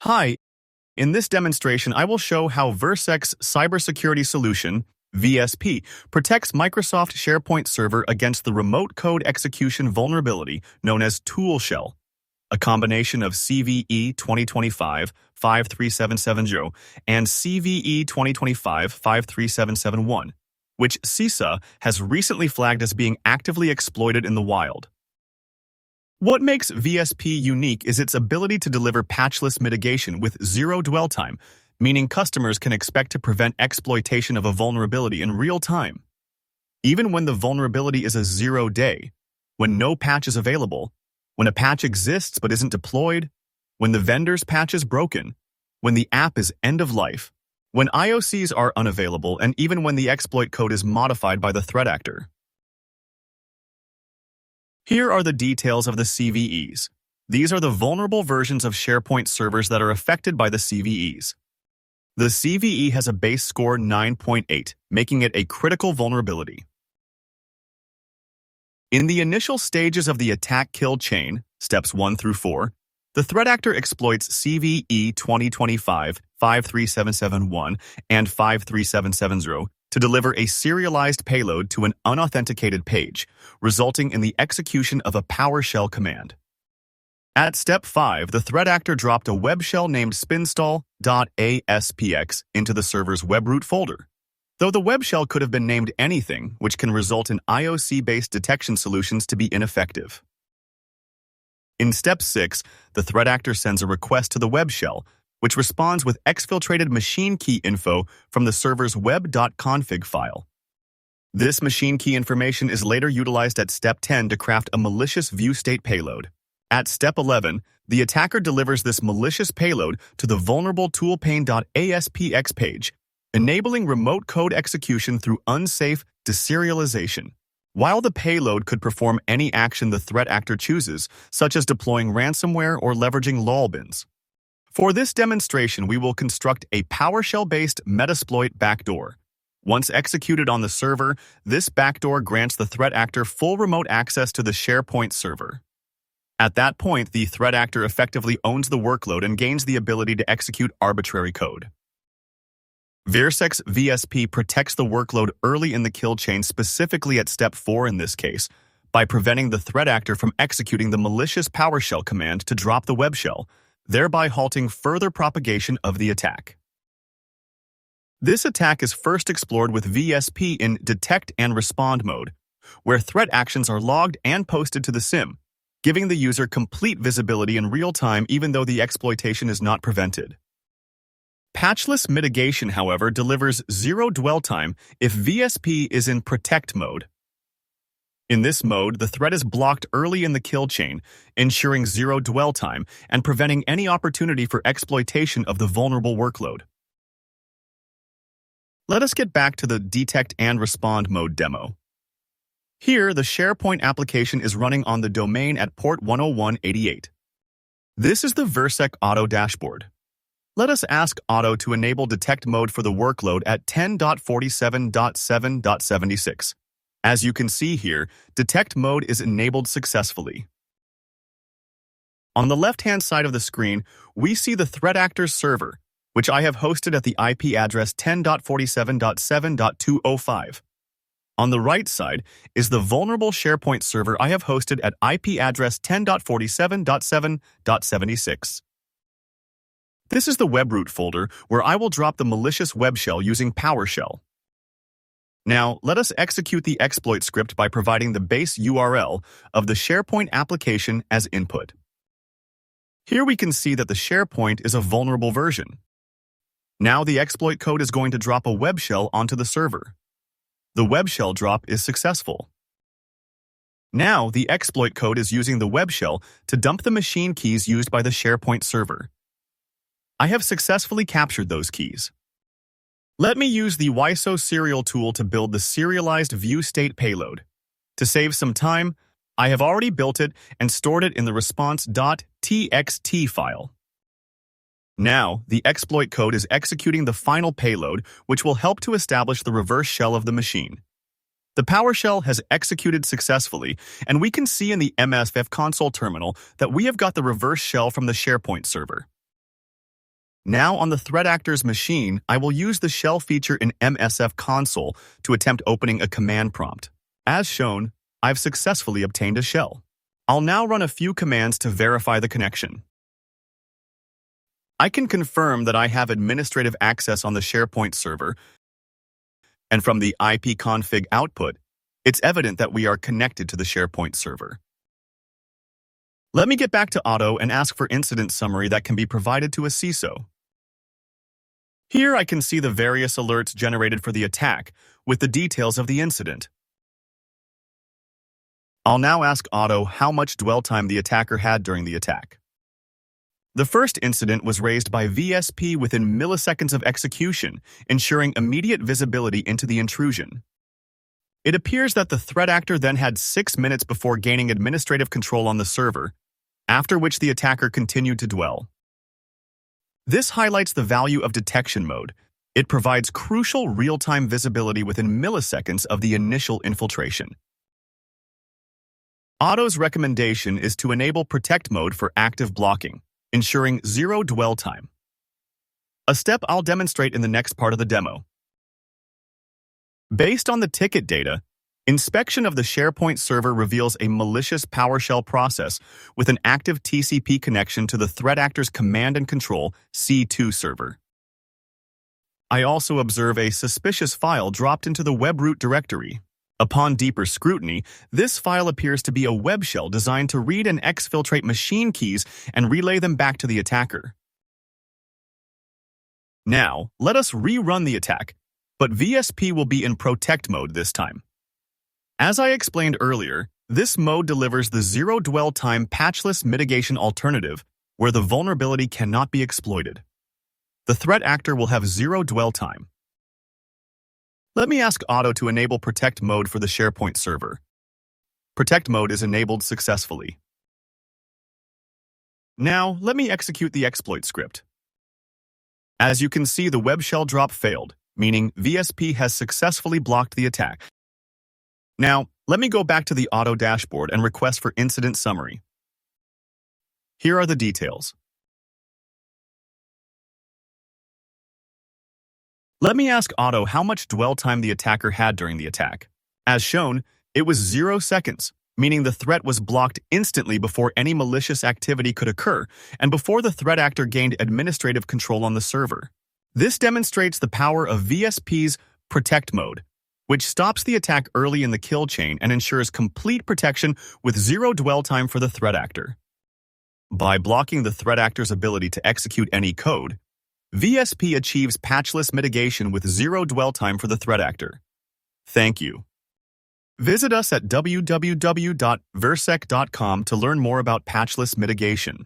Hi, in this demonstration, I will show how Versec's cybersecurity solution, VSP, protects Microsoft SharePoint Server against the remote code execution vulnerability known as Toolshell, a combination of CVE-2025-53770 and CVE-2025-53771, which CISA has recently flagged as being actively exploited in the wild. What makes VSP unique is its ability to deliver patchless mitigation with zero dwell time, meaning customers can expect to prevent exploitation of a vulnerability in real time. Even when the vulnerability is a 0-day, when no patch is available, when a patch exists but isn't deployed, when the vendor's patch is broken, when the app is end of life, when IOCs are unavailable, and even when the exploit code is modified by the threat actor. Here are the details of the CVEs. These are the vulnerable versions of SharePoint servers that are affected by the CVEs. The CVE has a base score 9.8, making it a critical vulnerability. In the initial stages of the attack-kill chain, steps 1 through 4, the threat actor exploits CVE-2025-53771 and 53770 to deliver a serialized payload to an unauthenticated page, resulting in the execution of a PowerShell command. At step 5, the threat actor dropped a webshell named spinstall.aspx into the server's webroot folder, though the webshell could have been named anything, which can result in IOC-based detection solutions to be ineffective. In step 6, the threat actor sends a request to the webshell, which responds with exfiltrated machine key info from the server's web.config file. This machine key information is later utilized at step 10 to craft a malicious view state payload. At step 11, the attacker delivers this malicious payload to the vulnerable toolpane.aspx page, enabling remote code execution through unsafe deserialization. While the payload could perform any action the threat actor chooses, such as deploying ransomware or leveraging lolbins. For this demonstration, we will construct a PowerShell-based Metasploit backdoor. Once executed on the server, this backdoor grants the threat actor full remote access to the SharePoint server. At that point, the threat actor effectively owns the workload and gains the ability to execute arbitrary code. Versec's VSP protects the workload early in the kill chain, specifically at step 4 in this case, by preventing the threat actor from executing the malicious PowerShell command to drop the webshell, thereby halting further propagation of the attack. This attack is first explored with VSP in Detect and Respond mode, where threat actions are logged and posted to the SIM, giving the user complete visibility in real time even though the exploitation is not prevented. Patchless Mitigation, however, delivers zero dwell time if VSP is in Protect mode. In this mode, the threat is blocked early in the kill chain, ensuring zero dwell time and preventing any opportunity for exploitation of the vulnerable workload. Let us get back to the Detect and Respond mode demo. Here, the SharePoint application is running on the domain at port 10188. This is the Versec Auto dashboard. Let us ask Auto to enable Detect mode for the workload at 10.47.7.76. As you can see here, Detect mode is enabled successfully. On the left-hand side of the screen, we see the threat actor's server, which I have hosted at the IP address 10.47.7.205. On the right side is the vulnerable SharePoint server I have hosted at IP address 10.47.7.76. This is the webroot folder where I will drop the malicious webshell using PowerShell. Now, let us execute the exploit script by providing the base URL of the SharePoint application as input. Here we can see that the SharePoint is a vulnerable version. Now the exploit code is going to drop a webshell onto the server. The webshell drop is successful. Now the exploit code is using the webshell to dump the machine keys used by the SharePoint server. I have successfully captured those keys. Let me use the WISO serial tool to build the serialized view state payload. To save some time, I have already built it and stored it in the response.txt file. Now, the exploit code is executing the final payload, which will help to establish the reverse shell of the machine. The PowerShell has executed successfully, and we can see in the MSF console terminal that we have got the reverse shell from the SharePoint server. Now on the threat actor's machine, I will use the shell feature in MSF console to attempt opening a command prompt. As shown, I've successfully obtained a shell. I'll now run a few commands to verify the connection. I can confirm that I have administrative access on the SharePoint server, and from the ipconfig output, it's evident that we are connected to the SharePoint server. Let me get back to Auto and ask for incident summary that can be provided to a CISO. Here I can see the various alerts generated for the attack with the details of the incident. I'll now ask Auto how much dwell time the attacker had during the attack. The first incident was raised by VSP within milliseconds of execution, ensuring immediate visibility into the intrusion. It appears that the threat actor then had 6 minutes before gaining administrative control on the server, after which the attacker continued to dwell. This highlights the value of detection mode. It provides crucial real-time visibility within milliseconds of the initial infiltration. Auto's recommendation is to enable protect mode for active blocking, ensuring zero dwell time. A step I'll demonstrate in the next part of the demo. Based on the ticket data, inspection of the SharePoint server reveals a malicious PowerShell process with an active TCP connection to the threat actor's command and control C2 server. I also observe a suspicious file dropped into the web root directory. Upon deeper scrutiny, this file appears to be a webshell designed to read and exfiltrate machine keys and relay them back to the attacker. Now, let us rerun the attack, but VSP will be in protect mode this time. As I explained earlier, this mode delivers the zero dwell time patchless mitigation alternative where the vulnerability cannot be exploited. The threat actor will have zero dwell time. Let me ask Auto to enable protect mode for the SharePoint server. Protect mode is enabled successfully. Now, let me execute the exploit script. As you can see, the web shell drop failed, meaning VSP has successfully blocked the attack. Now, let me go back to the Auto dashboard and request for incident summary. Here are the details. Let me ask Auto how much dwell time the attacker had during the attack. As shown, it was 0 seconds, meaning the threat was blocked instantly before any malicious activity could occur and before the threat actor gained administrative control on the server. This demonstrates the power of VSP's protect mode, which stops the attack early in the kill chain and ensures complete protection with zero dwell time for the threat actor. By blocking the threat actor's ability to execute any code, VSP achieves patchless mitigation with zero dwell time for the threat actor. Thank you. Visit us at www.versec.com to learn more about patchless mitigation.